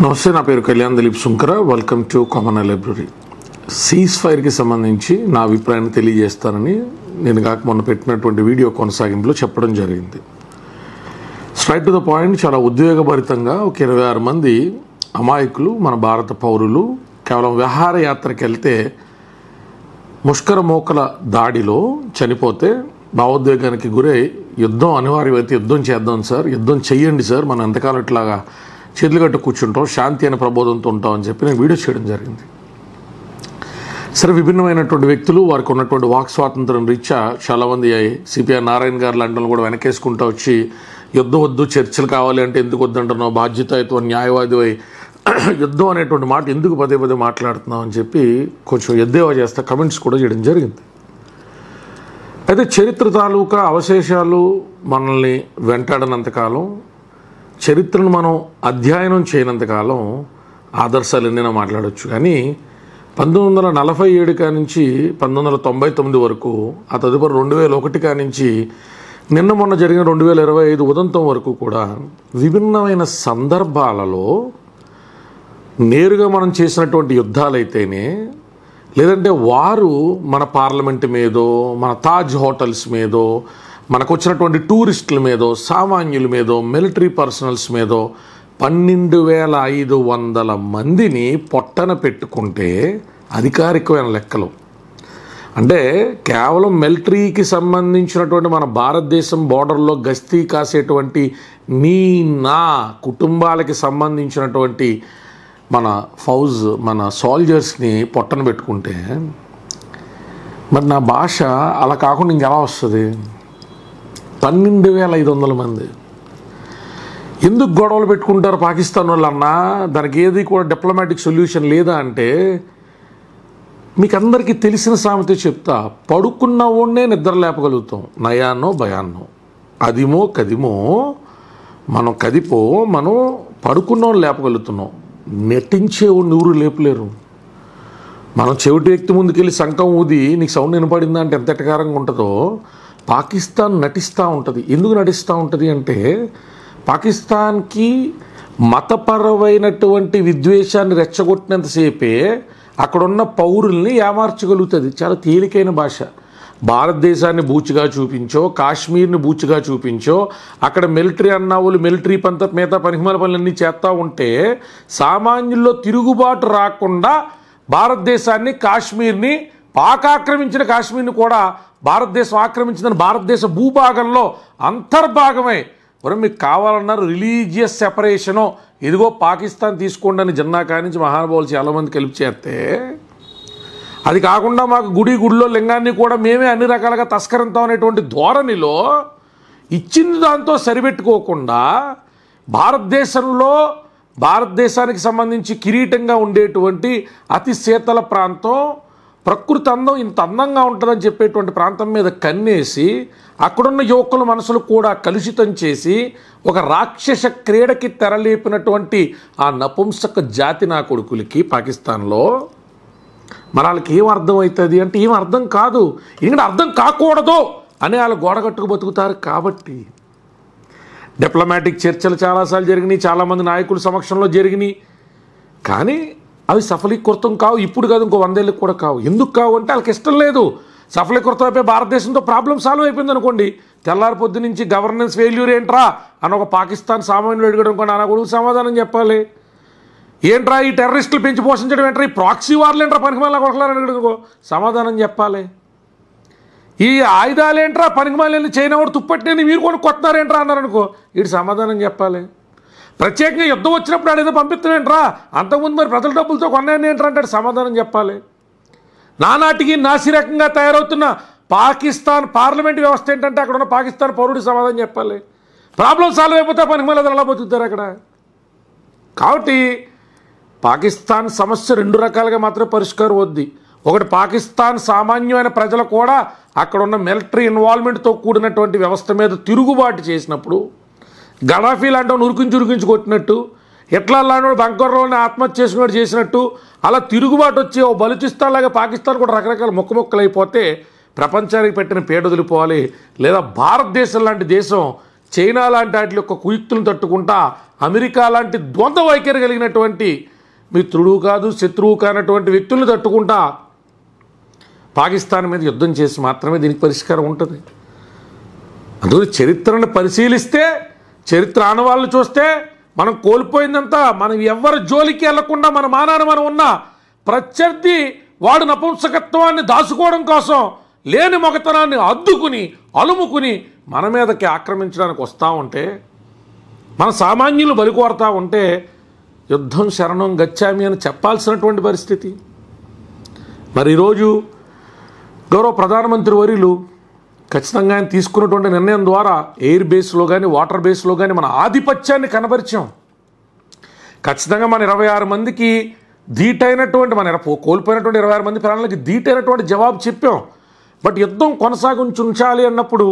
నమస్తే, నా పేరు Kalyan Dilip Sunkara. Welcome to common library. Cease ఫైర్కి సంబంధించి నా అభిప్రాయాన్ని తెలియజేస్తానని నేను కాక మొన్న పెట్టినటువంటి వీడియో కొనసాగింపులో చెప్పడం జరిగింది. స్ట్రైట్ టు ద పాయింట్, చాలా ఉద్వేగభరితంగా ఒక 26 మంది అమాయకులు మన భారత పౌరులు కేవలం విహారయాత్రకి వెళ్తే ముష్కర మోకల దాడిలో చనిపోతే భావోద్వేగానికి గురై యుద్ధం అనివార్యమైతే యుద్ధం చేద్దాం సార్, యుద్ధం చెయ్యండి సార్, మనం ఎంతకాలం ఇట్లాగా చేతులు కట్టు కూర్చుంటాం, శాంతి అనే ప్రబోధంతో ఉంటాం అని చెప్పి నేను వీడియో చేయడం జరిగింది. సరే, విభిన్నమైనటువంటి వ్యక్తులు వారికి ఉన్నటువంటి వాక్ స్వాతంత్రం రీత్యా చాలామంది సిపిఆర్ నారాయణ గారు లాంటి కూడా వెనకేసుకుంటూ వచ్చి యుద్ధం వద్దు, చర్చలు కావాలి అంటే ఎందుకు వద్దంటున్నావు, బాధ్యతాయుత న్యాయవాది అయి యుద్ధం అనేటువంటి మాట ఎందుకు పదే పదే మాట్లాడుతున్నావు అని చెప్పి కొంచెం ఎద్దేవా చేస్తా కమెంట్స్ కూడా చేయడం జరిగింది. అయితే చరిత్ర తాలూకా అవశేషాలు మనల్ని వెంటాడనంతకాలం, చరిత్రను మనం అధ్యయనం చేయనంతకాలం ఆదర్శాలు ఎన్నైనా మాట్లాడవచ్చు. కానీ 1947 కానించి 1999 వరకు, ఆ తదుపరి 2001 కానించి నిన్న మొన్న జరిగిన 2025 ఉదంతం వరకు కూడా విభిన్నమైన సందర్భాలలో నేరుగా మనం చేసినటువంటి యుద్ధాలైతేనే, లేదంటే వారు మన పార్లమెంట్ మీదో, మన తాజ్ హోటల్స్ మీదో, మనకు వచ్చినటువంటి టూరిస్టుల మీదో, సామాన్యుల మీదో, మిలిటరీ పర్సనల్స్ మీదో 12,500 మందిని పొట్టన పెట్టుకుంటే అధికారికమైన లెక్కలు. అంటే కేవలం మిలిటరీకి సంబంధించినటువంటి మన భారతదేశం బోర్డర్లో గస్తీ కాసేటువంటి నా కుటుంబాలకి సంబంధించినటువంటి మన ఫౌజ్, మన సోల్జర్స్ని పొట్టన పెట్టుకుంటే మరి నా భాష అలా కాకుండా ఇంకెలా వస్తుంది? 12,500 మంది ఎందుకు గొడవలు పెట్టుకుంటారు పాకిస్తాన్ వాళ్ళు అన్నా? దానికి ఏది కూడా డిప్లొమాటిక్ సొల్యూషన్ లేదా అంటే, మీకు అందరికీ తెలిసిన సామెత చెప్తా, పడుకున్న వాడినే నిద్ర లేపగలుగుతాం, నయాన్నో భయాన్నో, అదిమో కదిమో మనం కదిపో మనం పడుకున్న లేపగలుగుతున్నాం, నటించేవాడిని ఎవరు లేపలేరు. మనం చెవిటి వ్యక్తి ముందుకెళ్ళి శంఖం ఊది నీకు సౌండ్ వినపడిందా అంటే ఎంత ఎటకారంగా ఉంటుందో, పాకిస్తాన్ నటిస్తూ ఉంటుంది. ఎందుకు నటిస్తూ ఉంటుంది అంటే, పాకిస్తాన్కి మతపరమైనటువంటి విద్వేషాన్ని రెచ్చగొట్టినంతసేపే అక్కడున్న పౌరుల్ని ఏమార్చగలుగుతుంది. చాలా తేలికైన భాష. భారతదేశాన్ని బూచిగా చూపించో, కాశ్మీర్ని బూచిగా చూపించో, అక్కడ మిలిటరీ అన్నావులు మిలిటరీ మిగతా పనికిమాల పనులన్నీ చేస్తూ ఉంటే సామాన్యుల్లో తిరుగుబాటు రాకుండా భారతదేశాన్ని, కాశ్మీర్ని, పాక్ ఆక్రమించిన కాశ్మీర్ని కూడా భారతదేశం ఆక్రమించిందని భారతదేశ భూభాగంలో అంతర్భాగమై, మరి మీకు కావాలన్నారు రిలీజియస్ సెపరేషను, ఇదిగో పాకిస్తాన్ తీసుకోండి అని జన్నా కానించి మహానుభావులు చాలామంది కలిపి చేస్తే, అది కాకుండా మాకు గుడిలో లింగాన్ని కూడా మేమే అన్ని రకాలుగా తస్కరింతాం అనేటువంటి ధోరణిలో ఇచ్చింది దాంతో సరిపెట్టుకోకుండా భారతదేశానికి సంబంధించి కిరీటంగా ఉండేటువంటి అతి శీతల ప్రాంతం, ప్రకృతి అందం ఇంత అందంగా ఉంటుందని చెప్పేటువంటి ప్రాంతం మీద కన్నేసి అక్కడున్న యువకుల మనసులు కూడా కలుషితం చేసి ఒక రాక్షస క్రీడకి తెరలేపినటువంటి ఆ నపుంసక జాతి నా కొడుకులకి పాకిస్తాన్లో మన వాళ్ళకి ఏం అర్థం అవుతుంది అంటే, ఏం అర్థం కాదు, ఇంకా అర్థం కాకూడదు అని వాళ్ళు గోడగట్టుకు బతుకుతారు. కాబట్టి డిప్లొమాటిక్ చర్చలు చాలాసార్లు జరిగినాయి, చాలామంది నాయకుల సమక్షంలో జరిగినాయి. కానీ అవి సఫలీకృతం కావు. ఇప్పుడు కాదు, ఇంకో 100 ఏళ్ళకి కూడా కావు. ఎందుకు కావు అంటే వాళ్ళకి ఇష్టం లేదు. సఫలీకృతం అయిపోయి భారతదేశంతో ప్రాబ్లం సాల్వ్ అయిపోయింది అనుకోండి, తెల్లారి పొద్దు నుంచి గవర్నెన్స్ ఫెయిల్యూర్ ఏంట్రా అని ఒక పాకిస్తాన్ సామాన్యులు అడిగడం కూడా నా కొడుకు సమాధానం చెప్పాలి. ఏంట్రా ఈ టెర్రరిస్టులు పెంచి పోషించడం ఏంట్రా, ఈ ప్రాక్సీ వార్లు ఏంట్రా పనికిమాల కొడకలని అడగడం సమాధానం చెప్పాలి. ఈ ఆయుధాలు ఏంట్రా పనికిమాలని చైనా వాడు తుప్పట్టిని మీరు కూడా కొట్టినారేంట్రా అన్నారనుకో, వీటి సమాధానం చెప్పాలి. ప్రత్యేకంగా యుద్ధం వచ్చినప్పుడు ఆడేదో పంపిస్తున్నాంట్రా, అంతకుముందు మరి ప్రజల డబ్బులతో కొన్నాయని ఏంట్రా అంటే సమాధానం చెప్పాలి. నానాటికి నాసిరకంగా తయారవుతున్న పాకిస్తాన్ పార్లమెంట్ వ్యవస్థ ఏంటంటే అక్కడ ఉన్న పాకిస్తాన్ పౌరుడికి సమాధానం చెప్పాలి. ప్రాబ్లం సాల్వ్ అయిపోతే పనికిమాల ఎలా బతుకుతారు అక్కడ. కాబట్టి పాకిస్తాన్ సమస్య 2 రకాలుగా మాత్రమే పరిష్కారం వద్ది. ఒకటి, పాకిస్తాన్ సామాన్యమైన ప్రజలు కూడా అక్కడ ఉన్న మిలిటరీ ఇన్వాల్వ్మెంట్తో కూడినటువంటి వ్యవస్థ మీద తిరుగుబాటు చేసినప్పుడు, గడాఫీ లాంటి ఉరికించి కొట్టినట్టు, ఎట్లా లాంటి బంకర్లోనే ఆత్మహత్య చేసుకున్నట్టు చేసినట్టు, అలా తిరుగుబాటు వచ్చి ఓ బలూచిస్తాన్ లాగా పాకిస్తాన్ కూడా రకరకాల మొక్కలైపోతే ప్రపంచానికి పెట్టిన పీడ వదిలిపోవాలి. లేదా భారతదేశం లాంటి దేశం చైనా లాంటి వాటి యొక్క కుయుక్తులను తట్టుకుంటా అమెరికా లాంటి ద్వంద్వ వైఖరి కలిగినటువంటి మిత్రుడు కాదు శత్రువు కానటువంటి వ్యక్తులను తట్టుకుంటా పాకిస్తాన్ మీద యుద్ధం చేసి మాత్రమే దీనికి పరిష్కారం ఉంటుంది. అందుకని చరిత్రను పరిశీలిస్తే, చరిత్ర ఆనవాళ్ళు చూస్తే మనం కోల్పోయిందంతా మనం ఎవరి జోలికి వెళ్లకుండా మన మానాన మనం ఉన్న ప్రత్యర్థి వాడు నపుంసకత్వాన్ని దాచుకోవడం కోసం లేని మొగతనాన్ని అద్దుకుని అలుముకుని మన మీదకి ఆక్రమించడానికి వస్తూ ఉంటే, మన సామాన్యులు బలికోరుతూ ఉంటే యుద్ధం శరణం గచ్చామి అని చెప్పాల్సినటువంటి పరిస్థితి. మరి ఈరోజు గౌరవ ప్రధానమంత్రి వర్యులు ఖచ్చితంగా ఆయన తీసుకున్నటువంటి నిర్ణయం ద్వారా ఎయిర్ బేస్లో కానీ వాటర్ బేస్లో కానీ మన ఆధిపత్యాన్ని కనబరిచాం. ఖచ్చితంగా మన 26 మందికి ధీటైనటువంటి కోల్పోయినటువంటి 26 మంది ప్రాణాలకి ధీటైనటువంటి జవాబు చెప్పాం. బట్ యుద్ధం కొనసాగించుంచాలి అన్నప్పుడు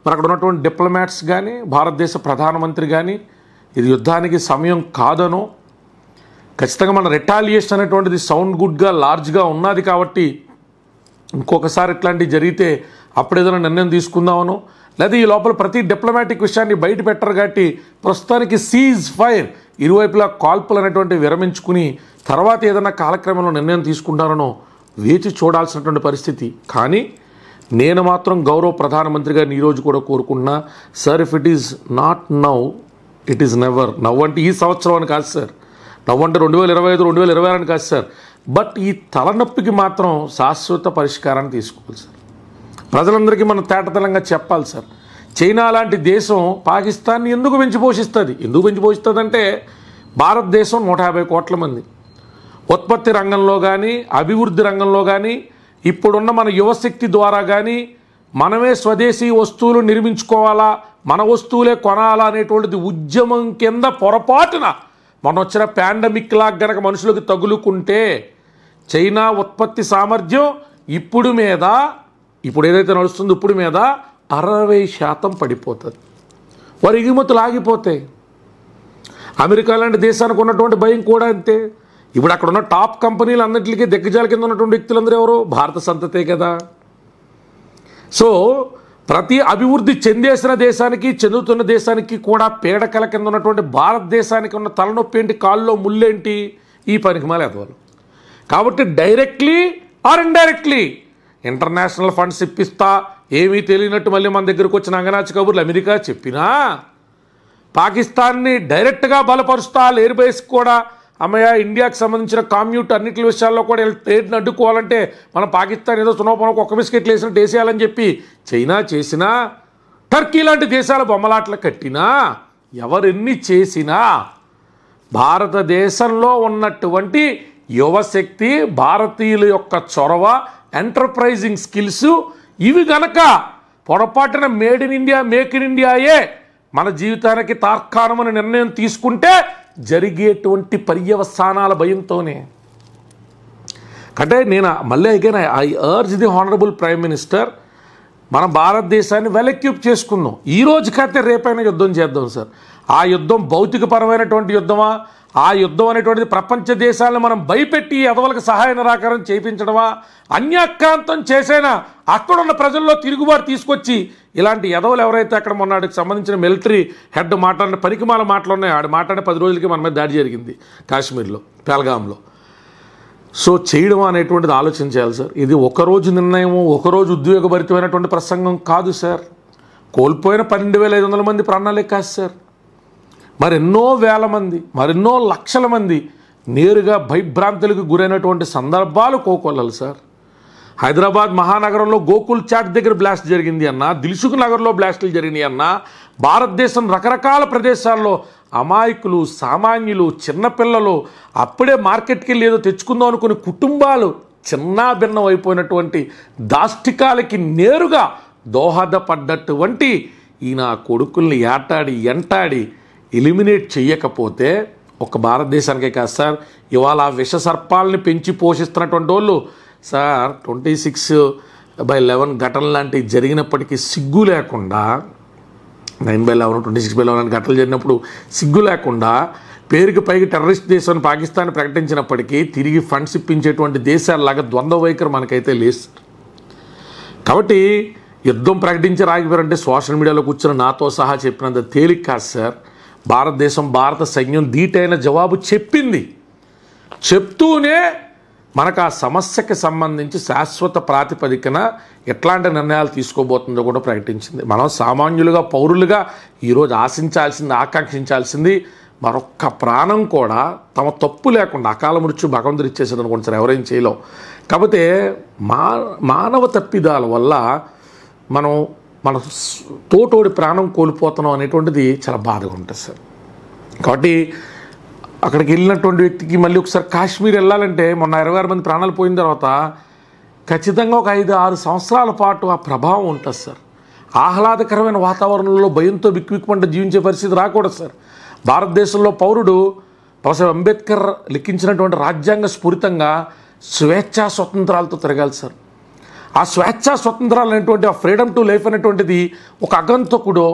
మరి అక్కడ ఉన్నటువంటి డిప్లొమాట్స్ కానీ భారతదేశ ప్రధానమంత్రి కానీ ఇది యుద్ధానికి సమయం కాదనో, ఖచ్చితంగా మన రిటాలియేషన్ అనేటువంటిది సౌండ్ గుడ్గా లార్జ్గా ఉన్నది కాబట్టి ఇంకొకసారి ఇట్లాంటివి జరిగితే అప్పుడు ఏదైనా నిర్ణయం తీసుకుందామనో, లేదా ఈ లోపల ప్రతి డిప్లొమాటిక్ విషయాన్ని బయట పెట్టరు కాబట్టి ప్రస్తుతానికి సీజ్ ఫైర్ ఇరువైపులా కాల్పులు అనేటువంటి విరమించుకుని తర్వాత ఏదైనా కాలక్రమంలో నిర్ణయం తీసుకుంటారనో వేచి చూడాల్సినటువంటి పరిస్థితి. కానీ నేను మాత్రం గౌరవ ప్రధానమంత్రి గారిని ఈరోజు కూడా కోరుకుంటున్నా, sir if it is not now it is never. నవ్వు అంటే ఈ సంవత్సరం అని కాదు సార్, నవ్వు అంటే 2025 2026 అని కాదు సార్, బట్ ఈ తలనొప్పికి మాత్రం శాశ్వత పరిష్కారాన్ని తీసుకోవాలి సార్. ప్రజలందరికీ మనం తేటతెల్లంగా చెప్పాలి సార్. చైనా లాంటి దేశం పాకిస్తాన్ని ఎందుకు పెంచి పోషిస్తుంది అంటే భారతదేశం 150 కోట్ల మంది, ఉత్పత్తి రంగంలో కానీ అభివృద్ధి రంగంలో కానీ ఇప్పుడున్న మన యువశక్తి ద్వారా కానీ మనమే స్వదేశీ వస్తువులు నిర్మించుకోవాలా, మన వస్తువులే కొనాలా అనేటువంటిది ఉద్యమం కింద పొరపాటున మన వచ్చిన పాండమిక్ లాగా గనక మనుషులకు తగులుకుంటే చైనా ఉత్పత్తి సామర్థ్యం ఇప్పుడు ఏదైతే నడుస్తుందో ఇప్పుడు మీద 60% పడిపోతుంది. వారి ఎగుమతులు ఆగిపోతాయి. అమెరికా లాంటి దేశానికి ఉన్నటువంటి భయం కూడా అంతే. ఇప్పుడు అక్కడ ఉన్న టాప్ కంపెనీలు అన్నింటికి దిగ్గజాల కింద ఉన్నటువంటి వ్యక్తులందరూ ఎవరు? భారత సంతతే కదా. సో ప్రతి అభివృద్ధి చెందేసిన దేశానికి చెందుతున్న దేశానికి కూడా పీడకల కింద ఉన్నటువంటి భారతదేశానికి ఉన్న తలనొప్పి ఏంటి, కాల్లో ముళ్ళేంటి? ఈ పనికిమాల ఎదవలు. కాబట్టి directly or indirectly international funds ఇప్పిస్తా ఏమీ తెలియనట్టు మళ్ళీ మన దగ్గరకు వచ్చిన అంగనాచి కబుర్లు అమెరికా చెప్పినా, పాకిస్తాన్ని డైరెక్ట్గా బలపరుస్తా, ఎయిర్ బేస్ కూడా అమ్మయ్య ఇండియాకి సంబంధించిన కామ్యూట్ అన్నింటి విషయాల్లో కూడా ట్రేడ్ని అడ్డుకోవాలంటే మనం పాకిస్తాన్ ఏదో సునోపనకు ఒక్క బిస్కెట్లు వేసినట్టు వేసేయాలని చెప్పి చైనా చేసినా, టర్కీ లాంటి దేశాల బొమ్మలాట్లు కట్టినా, ఎవరెన్ని చేసినా భారతదేశంలో ఉన్నటువంటి యువశక్తి, భారతీయుల యొక్క చొరవ, ఎంటర్ప్రైజింగ్ స్కిల్స్ ఇవి గనక పొరపాటున made in India make in ఇండియాయే మన జీవితానికి తార్కాణమని నిర్ణయం తీసుకుంటే జరిగేటువంటి పర్యవసానాల భయంతోనే. అంటే నేను మళ్ళీ again I urge the honourable prime minister, మన భారతదేశాన్ని వెల్ ఎక్విప్ చేసుకుందాం. ఈ రోజుకైతే రేపైనా యుద్ధం చేద్దాం సార్. ఆ యుద్ధం భౌతికపరమైనటువంటి యుద్ధమా, ఆ యుద్ధం అనేటువంటిది ప్రపంచ దేశాలను మనం భయపెట్టి ఎదవలకు సహాయ నిరాకరణ చేయించడమా, అన్యాక్రాంతం చేసైనా అక్కడున్న ప్రజల్లో తిరుగుబాటు తీసుకొచ్చి ఇలాంటి ఎదవలు ఎవరైతే అక్కడ మొన్నటికి సంబంధించిన మిలిటరీ హెడ్ మాట్లాడిన పనికిమాల మాటలు ఉన్నాయి, ఆడు మాట్లాడే 10 రోజులకి మన మీద దాడి జరిగింది కాశ్మీర్లో, పెహల్గాంలో. సో చేయడం అనేటువంటిది ఆలోచించాలి సార్. ఇది ఒకరోజు నిర్ణయము, ఒకరోజు ఉద్వేగభరితమైనటువంటి ప్రసంగం కాదు సార్. కోల్పోయిన 12,500 మంది ప్రాణాలే కాదు సార్, మరెన్నో వేల మంది, మరెన్నో లక్షల మంది నేరుగా భయభ్రాంతులకు గురైనటువంటి సందర్భాలు కోకొల్లలు సార్. హైదరాబాద్ మహానగరంలో గోకుల్ చాట్ దగ్గర బ్లాస్ట్ జరిగింది అన్న, దిల్సుఖ్ నగర్లో బ్లాస్టులు జరిగినాయి అన్న, భారతదేశం రకరకాల ప్రదేశాల్లో అమాయకులు, సామాన్యులు, చిన్నపిల్లలు, అప్పుడే మార్కెట్కి వెళ్ళి ఏదో తెచ్చుకుందాం అనుకుని కుటుంబాలు చిన్నా భిన్నం అయిపోయినటువంటి దాష్టికాలకి నేరుగా దోహదపడ్డటువంటి ఈ నా కొడుకుల్ని ఎంటాడి ఎలిమినేట్ చెయ్యకపోతే ఒక భారతదేశానికే కాదు సార్, ఇవాళ ఆ విష సర్పాలని పెంచి పోషిస్తున్నటువంటి వాళ్ళు సార్ 26/11 ఘటనలు లాంటివి జరిగినప్పటికీ సిగ్గు లేకుండా, 9/11 26/11 ఘటనలు జరిగినప్పుడు సిగ్గు లేకుండా పేరుకి పైకి టెర్రరిస్ట్ దేశం పాకిస్తాన్ ప్రకటించినప్పటికీ తిరిగి ఫండ్స్ ఇప్పించేటువంటి దేశాలలాగా ద్వంద్వ వైఖరి మనకైతే లేదు. కాబట్టి యుద్ధం ప్రకటించి రాగిపోయారంటే సోషల్ మీడియాలో కూర్చొని నాతో సహా చెప్పినంత తేలిక కాదు సార్. భారత సైన్యం ధీటైన జవాబు చెప్పింది. చెప్తూనే మనకు ఆ సమస్యకి సంబంధించి శాశ్వత ప్రాతిపదికన ఎట్లాంటి నిర్ణయాలు తీసుకోబోతుందో కూడా ప్రకటించింది. మనం సామాన్యులుగా పౌరులుగా ఈరోజు ఆకాంక్షించాల్సింది మరొక్క ప్రాణం కూడా తమ తప్పు లేకుండా అకాల మృత్యు భగవంతుడు ఇచ్చేసాడు అనుకోండి సార్, ఎవరేం చేయలేం. కాకపోతే మానవ తప్పిదాల వల్ల మన తోటోడి ప్రాణం కోల్పోతున్నాం అనేటువంటిది చాలా బాధగా ఉంటుంది సార్. కాబట్టి అక్కడికి వెళ్ళినటువంటి వ్యక్తికి మళ్ళీ ఒకసారి కాశ్మీర్ వెళ్ళాలంటే మొన్న 26 మంది ప్రాణాలు పోయిన తర్వాత ఖచ్చితంగా ఒక 5-6 సంవత్సరాల పాటు ఆ ప్రభావం ఉంటుంది సార్. ఆహ్లాదకరమైన వాతావరణంలో భయంతో బిక్కుబిక్కుమంటూ జీవించే పరిస్థితి రాకూడదు సార్. భారతదేశంలో పౌరుడు ప్రొఫెసర్ అంబేద్కర్ లిఖించినటువంటి రాజ్యాంగ స్ఫూరితంగా స్వేచ్ఛా స్వతంత్రాలతో తిరగాలి సార్. ఆ స్వేచ్ఛా స్వతంత్రాలు అనేటువంటి ఆ ఫ్రీడమ్ టు లైఫ్ అనేటువంటిది ఒక అగంతకుడో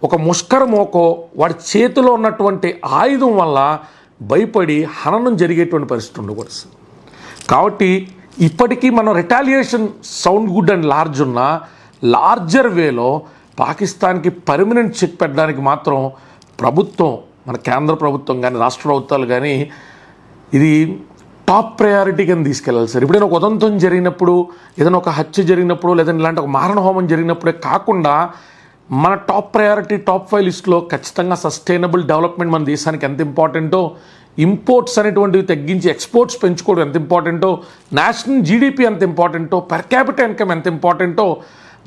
ఒక ముష్కరమోకో వాడి చేతిలో ఉన్నటువంటి ఆయుధం వల్ల భయపడి హననం జరిగేటువంటి పరిస్థితి ఉండకూడదు సార్. కాబట్టి ఇప్పటికీ మనం retaliation sound good and large ఉన్న లార్జర్ వేలో పాకిస్తాన్కి పర్మనెంట్ చెక్ పెట్టడానికి మాత్రం ప్రభుత్వం, మన కేంద్ర ప్రభుత్వం కానీ రాష్ట్ర ప్రభుత్వాలు కానీ ఇది టాప్ ప్రయారిటీ కింద తీసుకెళ్ళాలి సార్. ఎప్పుడైనా ఒక ఉదంతం జరిగినప్పుడు, ఏదైనా ఒక హత్య జరిగినప్పుడు, లేదంటే ఇలాంటి ఒక మారణ హోమం జరిగినప్పుడే కాకుండా మన టాప్ ప్రయారిటీ టాప్ 5 లిస్టులో ఖచ్చితంగా సస్టైనబుల్ డెవలప్మెంట్ మన దేశానికి ఎంత ఇంపార్టెంటో, ఇంపోర్ట్స్ అనేటువంటివి తగ్గించి ఎక్స్పోర్ట్స్ పెంచుకోవడం ఎంత ఇంపార్టెంటో, నేషనల్ జీడిపి ఎంత ఇంపార్టెంటో, పర్ క్యాపిటల్ ఇన్కమ్ ఎంత ఇంపార్టెంటో,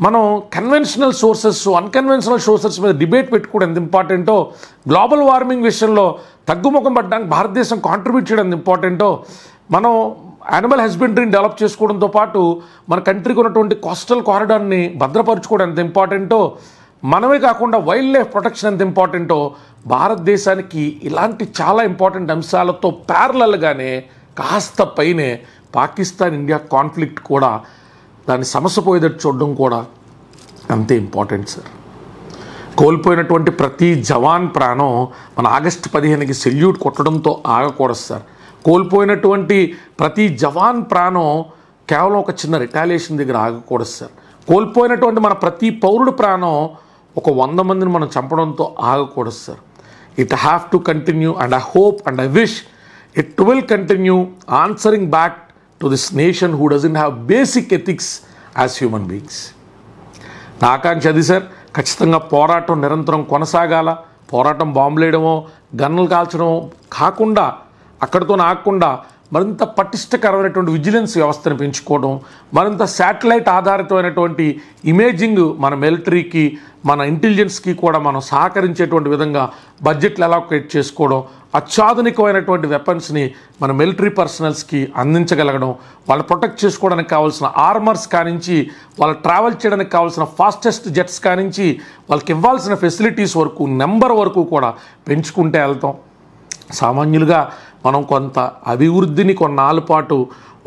మనం కన్వెన్షనల్ సోర్సెస్ అన్కన్వెన్షనల్ సోర్సెస్ మీద డిబేట్ పెట్టుకోవడం ఎంత ఇంపార్టెంటో, గ్లోబల్ వార్మింగ్ విషయంలో తగ్గుముఖం పడడానికి భారతదేశం కాంట్రిబ్యూట్ చేయడం ఎంత ఇంపార్టెంటో, మనం యానిమల్ హస్బెండరీని డెవలప్ చేసుకోవడంతో పాటు మన కంట్రీకి ఉన్నటువంటి కోస్టల్ కారిడార్ని భద్రపరచుకోవడం ఎంత ఇంపార్టెంటో, మనమే కాకుండా వైల్డ్ లైఫ్ ప్రొటెక్షన్ ఎంత ఇంపార్టెంటో, భారతదేశానికి ఇలాంటి చాలా ఇంపార్టెంట్ అంశాలతో ప్యారలల్గానే కాస్త పైనే పాకిస్తాన్ ఇండియా కాన్ఫ్లిక్ట్ కూడా దాన్ని సమస్య పోయేటట్టు చూడడం కూడా అంతే ఇంపార్టెంట్ సార్. కోల్పోయినటువంటి ప్రతి జవాన్ ప్రాణం మన ఆగస్టు 15కి సెల్యూట్ కొట్టడంతో ఆగకూడదు సార్. కోల్పోయినటువంటి ప్రతి జవాన్ ప్రాణం కేవలం ఒక చిన్న రిటాలియేషన్ దగ్గర ఆగకూడదు సార్. కోల్పోయినటువంటి మన ప్రతి పౌరుడు ప్రాణం ఒక 100 మందిని మనం చంపడంతో ఆగకూడదు sir. It have to continue and I hope and I wish it will continue answering back to this nation who doesn't have basic ethics as human beings. నా ఆకాంక్ష అది సార్. ఖచ్చితంగా పోరాటం నిరంతరం కొనసాగాల. పోరాటం బాంబులేయడమో గన్నులు కాల్చడమో కాకుండా, అక్కడితో ఆగకుండా మరింత పటిష్టకరమైనటువంటి విజిలెన్స్ వ్యవస్థను పెంచుకోవడం, మరింత శాటిలైట్ ఆధారితమైనటువంటి ఇమేజింగ్ మన మిలిటరీకి, మన ఇంటెలిజెన్స్కి కూడా మనం సహకరించేటువంటి విధంగా బడ్జెట్లు అలొకేట్ చేసుకోవడం, అత్యాధునికమైనటువంటి వెపన్స్ని మన మిలిటరీ పర్సనల్స్కి అందించగలగడం, వాళ్ళు ప్రొటెక్ట్ చేసుకోవడానికి కావాల్సిన ఆర్మర్స్ కానించి, వాళ్ళు ట్రావెల్ చేయడానికి కావాల్సిన ఫాస్టెస్ట్ జెట్స్ కానించి, వాళ్ళకి ఇవ్వాల్సిన ఫెసిలిటీస్ వరకు నెంబర్ వరకు కూడా పెంచుకుంటే వెళ్తాం. సామాన్యులుగా మనం కొంత అభివృద్ధిని కొన్నాళ్ళ పాటు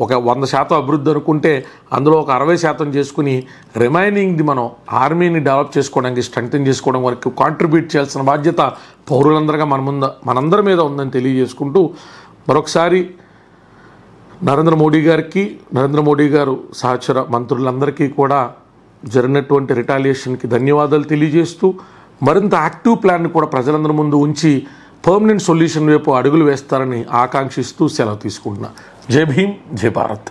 ఒక 100% అభివృద్ధి అనుకుంటే అందులో ఒక 60% చేసుకుని రిమైనింగ్ది మనం ఆర్మీని డెవలప్ చేసుకోవడానికి, స్ట్రెంగ్తన్ చేసుకోవడం వరకు కాంట్రిబ్యూట్ చేయాల్సిన బాధ్యత పౌరులందరిగా మనందరి మీద ఉందని తెలియజేసుకుంటూ మరొకసారి నరేంద్ర మోడీ గారు సహచర మంత్రులందరికీ కూడా జరిగినటువంటి రిటాలియేషన్కి ధన్యవాదాలు తెలియజేస్తూ మరింత యాక్టివ్ ప్లాన్ని కూడా ప్రజలందరి ముందు ఉంచి పర్మనెంట్ సొల్యూషన్ వైపు అడుగులు వేస్తారని ఆకాంక్షిస్తూ సెలవు తీసుకుంటున్నా. జై భీమ్, జై భారత్.